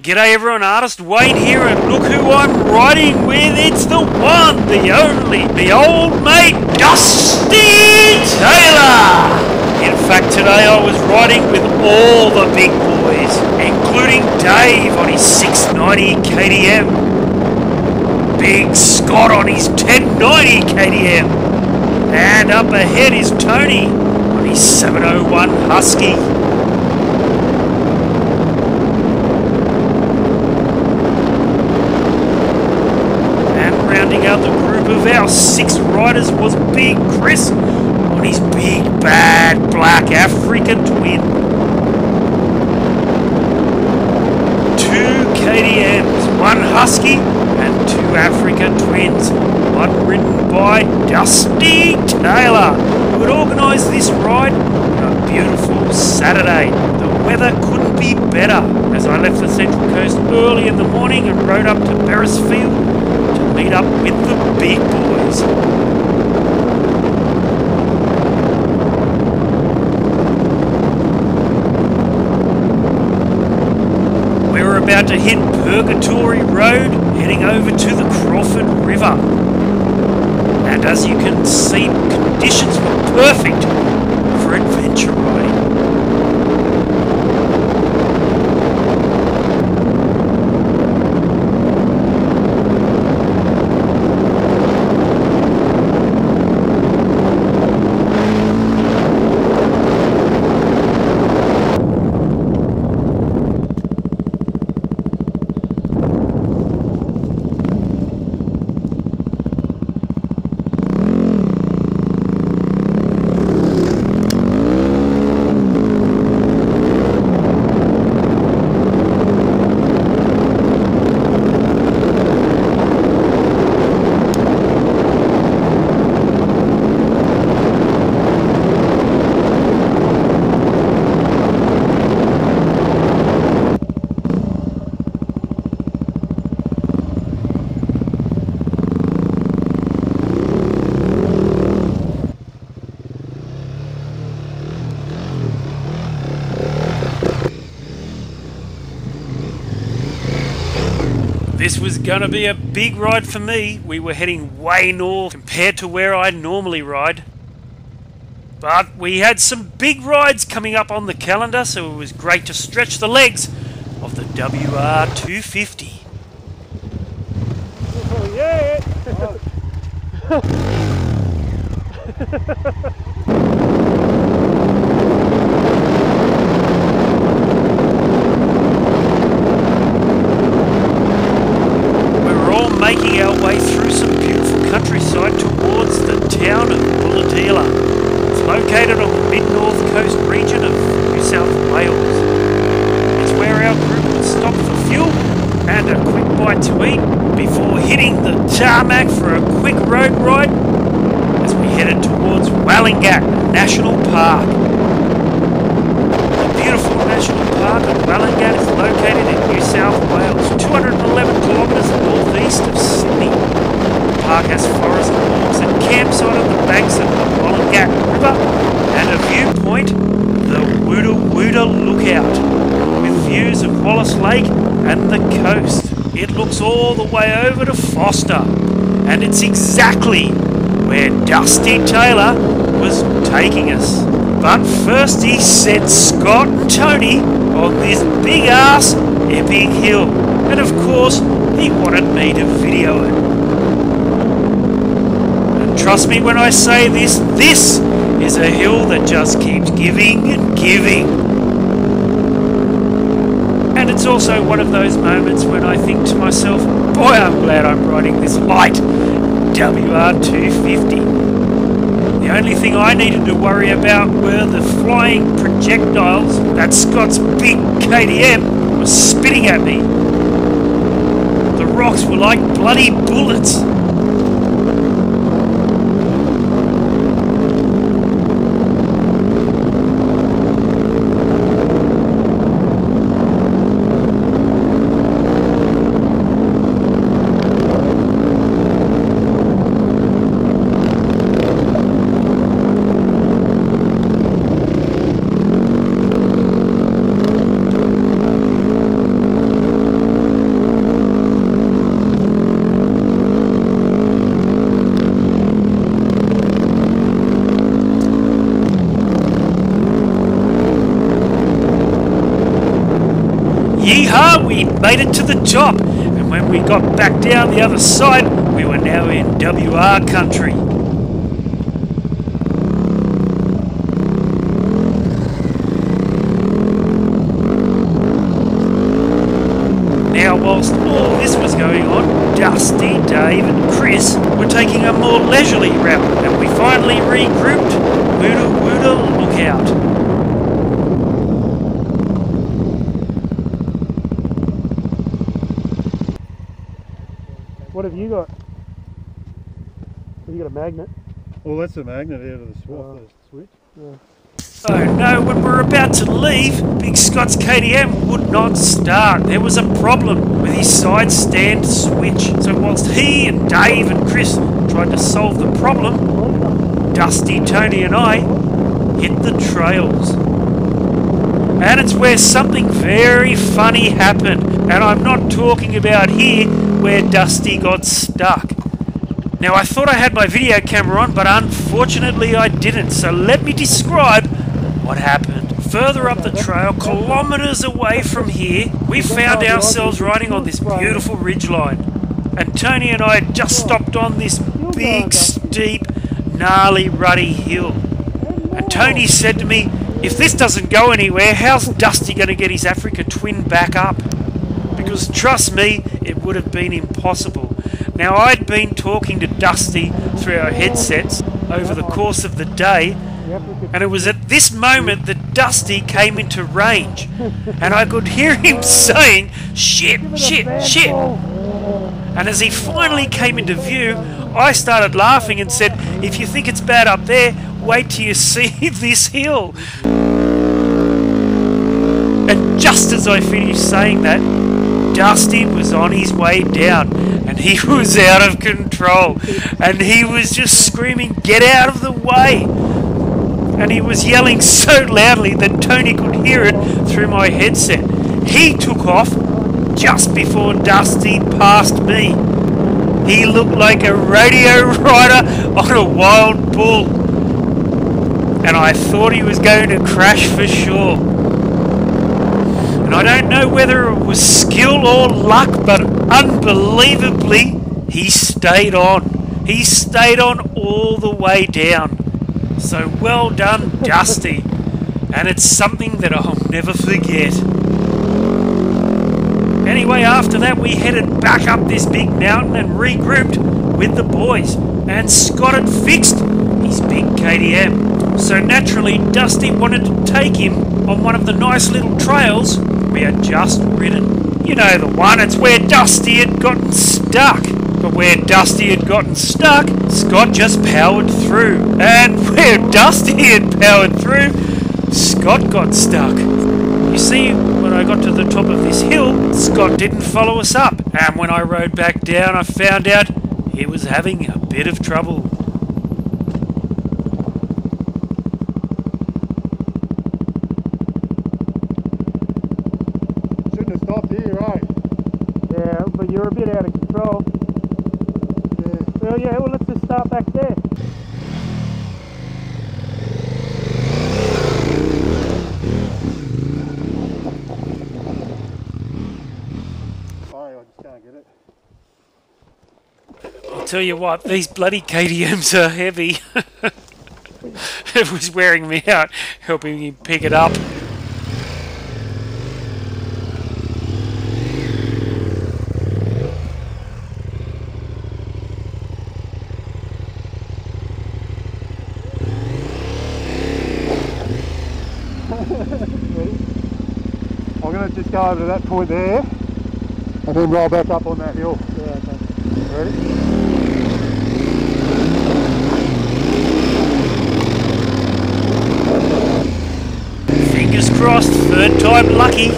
G'day everyone, Artist Wayne here, and look who I'm riding with. It's the one, the only, the old mate, Dusty Taylor! In fact, today I was riding with all the big boys, including Dave on his 690 KTM, Big Scott on his 1090 KTM, and up ahead is Tony on his 701 Husky. Rounding out the group of our 6 riders was Big Chris on his big bad black African twin. 2 KTMs, 1 Husky and 2 African twins, one ridden by Dusty Taylor, who had organised this ride on a beautiful Saturday. The weather couldn't be better as I left the Central Coast early in the morning and rode up to Beresfield to meet up with the big boys. We were about to hit Purgatory Road, heading over to the Crawford River. And as you can see, conditions were perfect for adventure riding. This was going to be a big ride for me. We were heading way north compared to where I normally ride. But we had some big rides coming up on the calendar, so it was great to stretch the legs of the WR250. Oh yeah! Making our way through some beautiful countryside towards the town of Bulahdelah. It's located on the mid-north coast region of New South Wales. It's where our group would stop for fuel and a quick bite to eat before hitting the tarmac for a quick road ride as we headed towards Wallangat National Park. The beautiful National Park of Wallangat is located in New South Wales, 211 kilometres northeast of Sydney. The park has forest walks and campsite on the banks of the Wallangat River and a viewpoint, the Wooda Wooda Lookout, with views of Wallace Lake and the coast. It looks all the way over to Foster, and it's exactly where Dusty Taylor was taking us. But first he sent Scott and Tony on this big ass epic hill, and of course he wanted me to video it. And trust me when I say this is a hill that just keeps giving and giving. And it's also one of those moments when I think to myself, boy, I'm glad I'm riding this light WR250. The only thing I needed to worry about were the flying projectiles that Scott's big KTM was spitting at me. The rocks were like bloody bullets. Yeehaw, we made it to the top, and when we got back down the other side, we were now in WR country. Now, whilst all this was going on, Dusty, Dave and Chris were taking a more leisurely route, and we finally regrouped. Wooda wooda, look out. What have you got? Have you got a magnet? Well, that's a magnet out of the switch. Yeah. Oh no, when we were about to leave, Big Scott's KTM would not start. There was a problem with his side stand switch. So whilst he and Dave and Chris tried to solve the problem, Dusty, Tony and I hit the trails. And it's where something very funny happened. And I'm not talking about here where Dusty got stuck. Now I thought I had my video camera on, but unfortunately I didn't. So let me describe what happened. Further up the trail, kilometres away from here, we found ourselves riding on this beautiful ridgeline. And Tony and I had just stopped on this big, steep, gnarly, ruddy hill. And Tony said to me, if this doesn't go anywhere, how's Dusty going to get his Africa Twin back up? Because trust me, it would have been impossible. Now I'd been talking to Dusty through our headsets over the course of the day, and it was at this moment that Dusty came into range, and I could hear him saying, shit, shit, shit. And as he finally came into view, I started laughing and said, if you think it's bad up there, wait till you see this hill. And just as I finished saying that, Dusty was on his way down, and he was out of control, and he was just screaming, get out of the way! And he was yelling so loudly that Tony could hear it through my headset. He took off just before Dusty passed me. He looked like a rodeo rider on a wild bull, and I thought he was going to crash for sure. And I don't know whether it was skill or luck, but unbelievably, he stayed on. He stayed on all the way down. So well done, Dusty. And it's something that I'll never forget. Anyway, after that, we headed back up this big mountain and regrouped with the boys. And Scott had fixed his big KTM. So naturally, Dusty wanted to take him on one of the nice little trails we had just ridden. You know the one, it's where Dusty had gotten stuck. But where Dusty had gotten stuck, Scott just powered through. And where Dusty had powered through, Scott got stuck. You see, when I got to the top of this hill, Scott didn't follow us up. And when I rode back down, I found out he was having a bit of trouble. But you're a bit out of control. Yeah. Well, let's just start back there. Sorry, I just can't get it. I'll tell you what, these bloody KTMs are heavy. It was wearing me out, helping me pick it up. I'm going to just go over to that point there and then roll back up on that hill. Yeah, okay. Ready? Fingers crossed, third time lucky.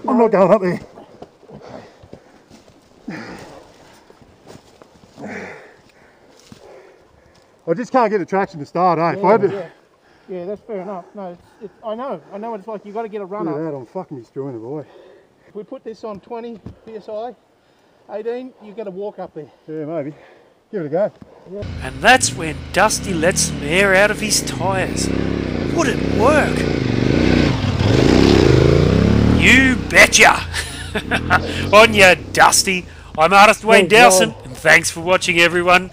I'm not going up there. I just can't get the traction to start, eh? Yeah, that's fair enough. No, I know what it's like. You've got to get a run Look at up. that, I'm fucking destroying the boy. If we put this on 20 psi, 18, you've got to walk up there. Yeah, maybe. Give it a go. And that's when Dusty lets some air out of his tyres. Would it work? You betcha! On ya, Dusty. I'm Artist Wayne Thanks, Dowson, Rob. and thanks for watching, everyone.